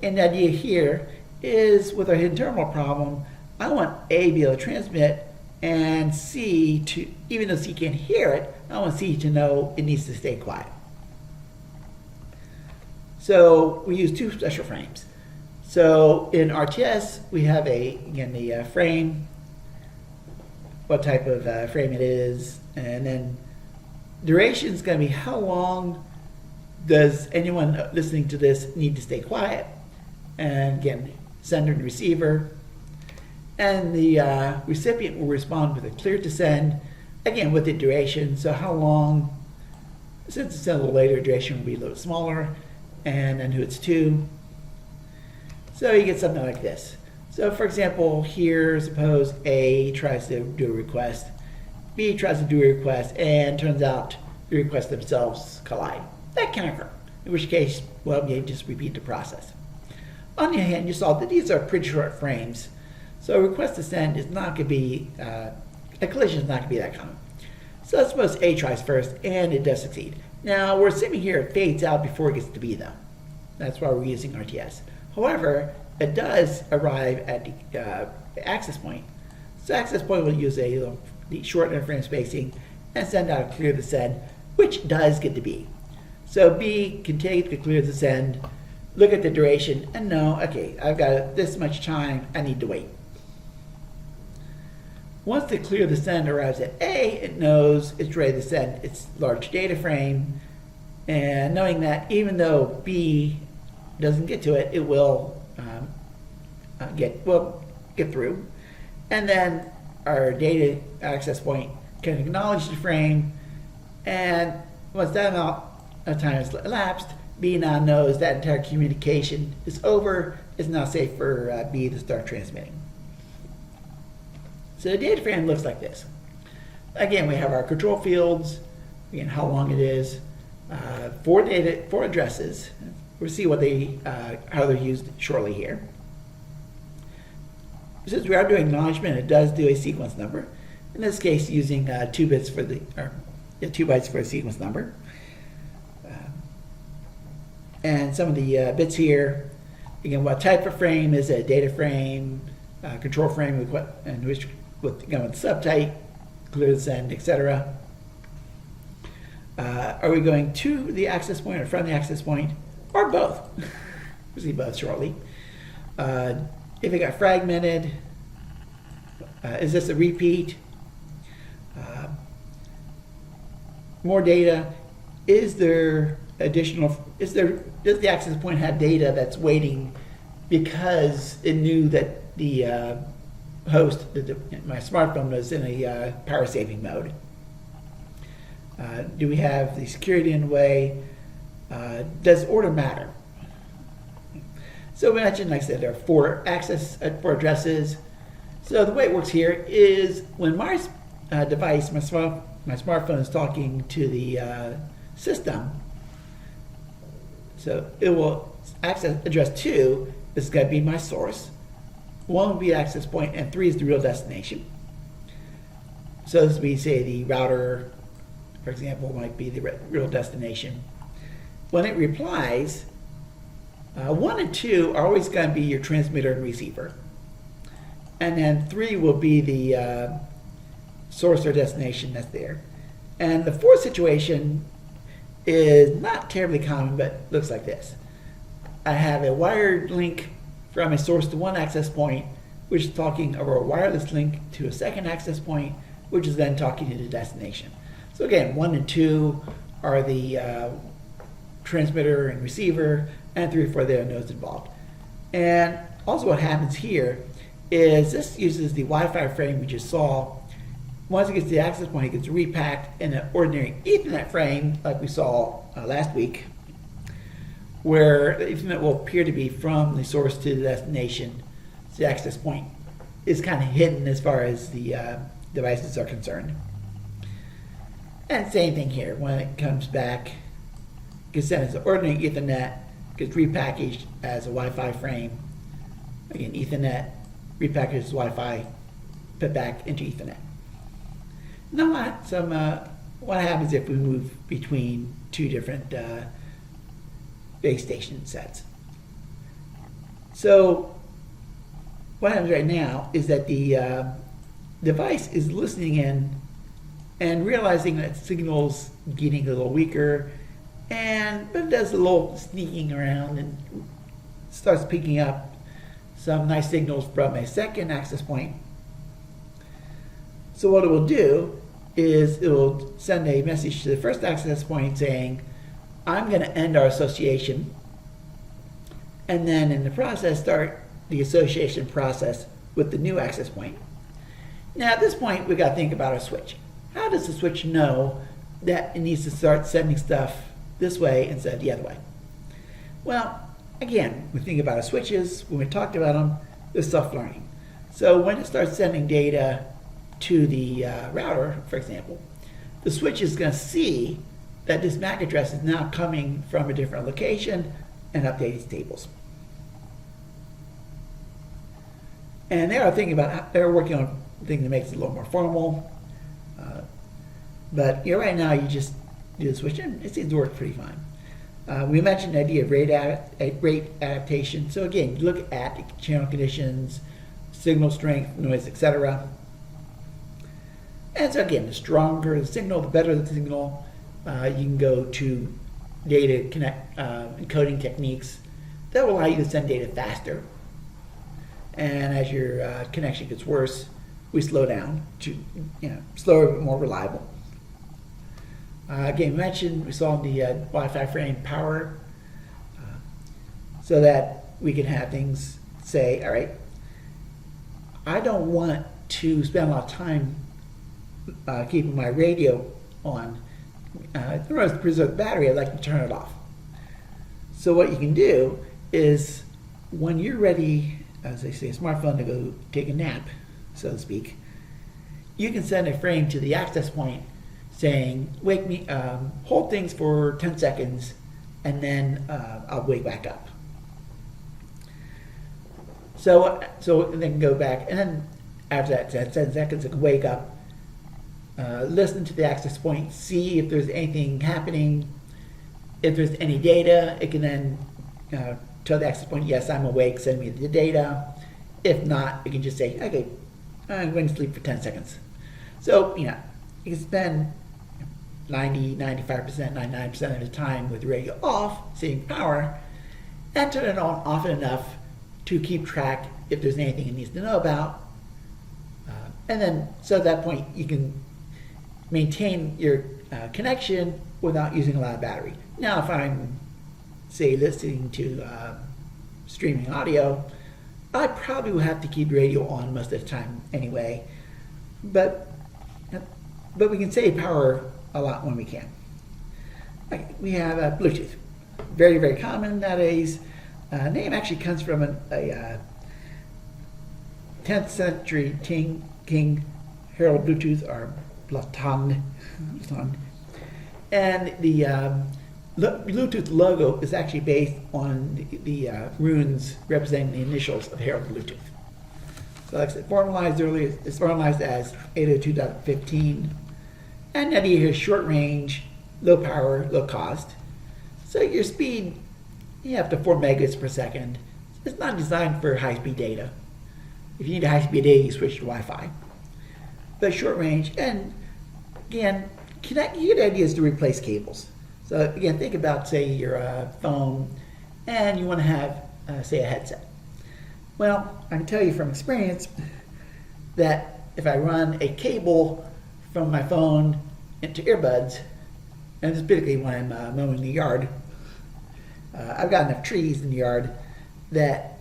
And the idea here is with our hidden terminal problem, I want A to be able to transmit and C to, even though C can't hear it, I want C to know it needs to stay quiet. So we use two special frames. So in RTS, we have the frame, what type of frame it is, and then duration is going to be how long does anyone listening to this need to stay quiet? And again, sender and receiver. And the recipient will respond with a clear to send, again with the duration. So how long, since it's a little later, duration will be a little smaller, and then who it's to. So you get something like this. So for example, here, suppose A tries to do a request, B tries to do a request, and turns out the requests themselves collide. That can occur, in which case, well, you just repeat the process. On the other hand, you saw that these are pretty short frames, so a request to send is not going to be, a collision is not going to be that common. So let's suppose A tries first, and it does succeed. Now, we're assuming here it fades out before it gets to B, though. That's why we're using RTS. However, it does arrive at the access point. So access point will use the short interframe spacing and send out a clear to send, which does get to B. So B can take the clear to send, look at the duration, and know, okay, I've got this much time, I need to wait. Once the clear to send arrives at A, it knows it's ready to send its large data frame, and knowing that even though B doesn't get to it, it will get through. And then our data access point can acknowledge the frame, and once that amount of time has elapsed, B now knows that entire communication is over. It's now safe for B to start transmitting. So the data frame looks like this. Again, we have our control fields, again, how long it is, 4 addresses. We'll see what how they're used shortly here. Since we are doing acknowledgement, it does do a sequence number. In this case, using 2 bytes for a sequence number. And some of the bits here, again, what type of frame is a data frame, control frame, and which with subtype, clear the send, etc. Are we going to the access point or from the access point, or both? We'll see both shortly. If it got fragmented, is this a repeat? More data. Does the access point have data that's waiting because it knew that the host, my smartphone, was in a power saving mode? Do we have the security in the way? Does order matter? So we mentioned, like I said, there are 4 addresses. So the way it works here is when my device, my smartphone, is talking to the system, so it will access address 2. This is going to be my source. 1 will be access point, and 3 is the real destination. So this would be, say, the router, for example, might be the real destination. When it replies, 1 and 2 are always going to be your transmitter and receiver. And then 3 will be the source or destination that's there. And the 4th situation is not terribly common, but looks like this. I have a wired link from a source to one access point, which is talking over a wireless link to a second access point, which is then talking to the destination. So again, 1 and 2 are the transmitter and receiver, and 3 or 4 there are nodes involved. And also what happens here is this uses the Wi-Fi frame we just saw. Once it gets to the access point, it gets repacked in an ordinary Ethernet frame, like we saw last week, where the Ethernet will appear to be from the source to the destination. So the access point is kind of hidden as far as the devices are concerned. And same thing here. When it comes back, it gets sent as an ordinary Ethernet, gets repackaged as a Wi-Fi frame. Again, Ethernet, repackaged as Wi-Fi, put back into Ethernet. Now, what happens if we move between 2 different base station sets? So what happens right now is that the device is listening in and realizing that signal's getting a little weaker, but it does a little sneaking around and starts picking up some nice signals from a second access point. So what it will do is it will send a message to the first access point saying, I'm going to end our association, and then in the process start the association process with the new access point. Now at this point we've got to think about our switch. How does the switch know that it needs to start sending stuff this way instead of the other way? Well, again, we think about our switches, when we talked about them, they're self-learning. So when it starts sending data to the router, for example, the switch is going to see that this MAC address is now coming from a different location and update its tables. And they are thinking about, they're working on a thing that makes it a little more formal. But right now you just do the switch and it seems to work pretty fine. We mentioned the idea of rate adaptation. So again, you look at the channel conditions, signal strength, noise, etc. And so again, the stronger the signal, the better the signal. You can go to data encoding techniques that will allow you to send data faster. And as your connection gets worse, we slow down to slower but more reliable. Again, we saw in the Wi-Fi frame power, so that we can have things say, all right, I don't want to spend a lot of time keeping my radio on, in order to preserve the battery, I'd like to turn it off. So what you can do is, when you're ready, as they say, a smartphone to go take a nap, so to speak, you can send a frame to the access point saying, wake me, hold things for 10 seconds, and then I'll wake back up. So then go back, and then after that 10 seconds, it can wake up, listen to the access point, see if there's anything happening. If there's any data, it can then tell the access point, yes, I'm awake, send me the data. If not, it can just say, okay, I'm going to sleep for 10 seconds. So, you can spend 90, 95%, 99% of the time with the radio off, saving power, and turn it on often enough to keep track if there's anything it needs to know about. And then, so at that point, you can maintain your connection without using a lot of battery. Now, if I'm, say, listening to streaming audio, I probably will have to keep the radio on most of the time anyway. But we can save power a lot when we can. We have Bluetooth, very, very common nowadays. Name actually comes from a 10th century king, Harold Bluetooth, or Bluetooth. And the Bluetooth logo is actually based on the runes representing the initials of Harold Bluetooth. So like I said, formalized earlier, it's formalized as 802.15. And now you hear short range, low power, low cost. So your speed, you have to 4 megabits per second. It's not designed for high-speed data. If you need high-speed data, you switch to Wi-Fi. But short range, and again, you get ideas to replace cables. So again, think about, say, your phone, and you want to have, say, a headset. Well, I can tell you from experience that if I run a cable from my phone into earbuds, and this is typically when I'm mowing the yard, I've got enough trees in the yard that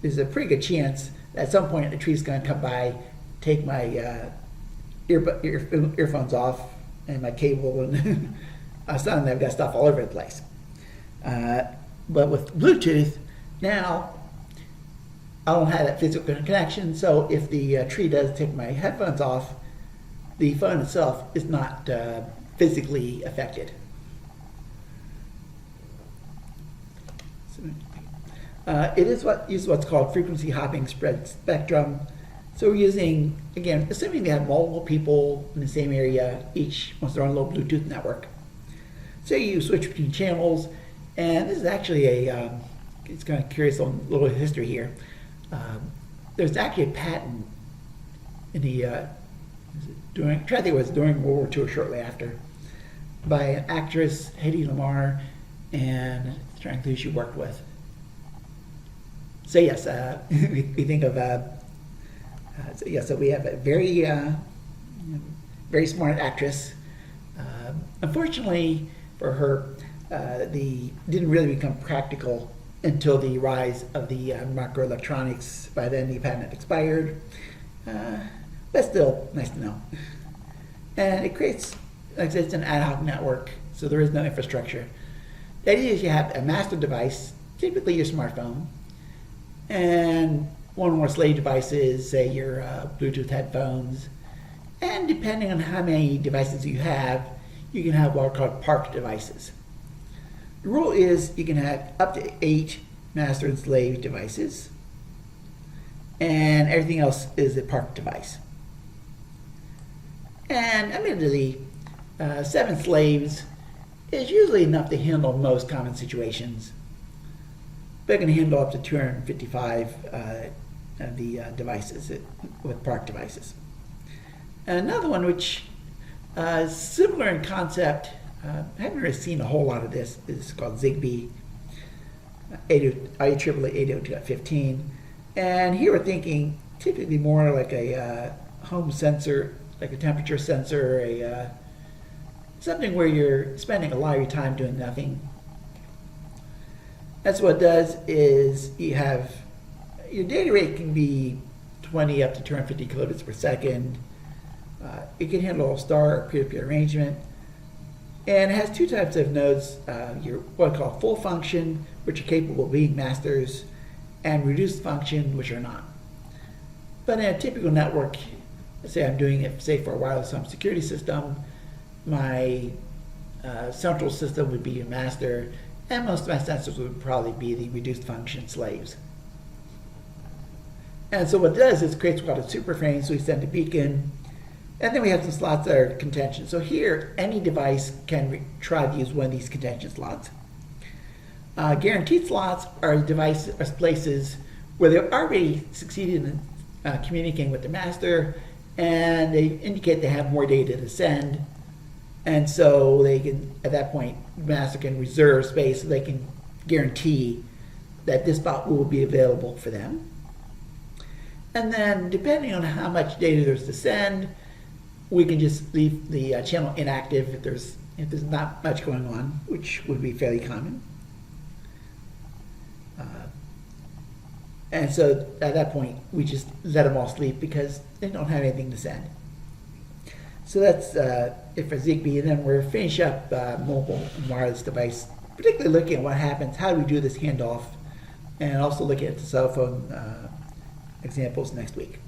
there's a pretty good chance that at some point the tree's going to come by, take my earphones off and my cable, and suddenly I've got stuff all over the place. But with Bluetooth, now I don't have that physical connection, so if the tree does take my headphones off, the phone itself is not physically affected. It is what's called frequency hopping spread spectrum. So we're using, again, assuming they have multiple people in the same area, each wants their own little Bluetooth network. So you switch between channels, and this is actually it's kind of curious on a little history here. There's actually a patent in the, during World War II or shortly after, by an actress, Hedy Lamarr, and I'm trying to think who she worked with. So yes, we think of, so we have a very, very smart actress. Unfortunately for her, didn't really become practical until the rise of the microelectronics. By then the patent expired, but still nice to know. And it creates, like I said, it's an ad hoc network, so there is no infrastructure. The idea is you have a master device, typically your smartphone, and one or more slave devices, say your Bluetooth headphones, and depending on how many devices you can have what are called parked devices. The rule is you can have up to 8 master and slave devices, and everything else is a parked device. And admittedly, 7 slaves is usually enough to handle most common situations, but it can handle up to 255 of the devices with parked devices. Another one which is similar in concept, I haven't really seen a whole lot of this, is called Zigbee, IEEE 802.15. And here we're thinking typically more like a home sensor, like a temperature sensor, something where you're spending a lot of your time doing nothing. That's what it does is you have, your data rate can be 20 up to 250 kilobits per second. It can handle star or peer-to-peer arrangement. And it has two types of nodes, your what I call full function, which are capable of being masters, and reduced function, which are not. But in a typical network, say I'm doing it, say, for a wireless home security system, my central system would be a master, and most of my sensors would probably be the reduced function slaves. And so what it does is it creates what's called a super frame, so we send a beacon, and then we have some slots that are contention. So here, any device can try to use one of these contention slots. Guaranteed slots are places where they've already succeeded in communicating with the master, and they indicate they have more data to send, and so they can, at that point, the master can reserve space so they can guarantee that this spot will be available for them. And then, depending on how much data there's to send, we can just leave the channel inactive if there's not much going on, which would be fairly common. And so at that point, we just let them all sleep because they don't have anything to send. So that's it for Zigbee. And then we're finish up mobile and wireless device, particularly looking at what happens, how do we do this handoff, and also looking at the cell phone examples next week.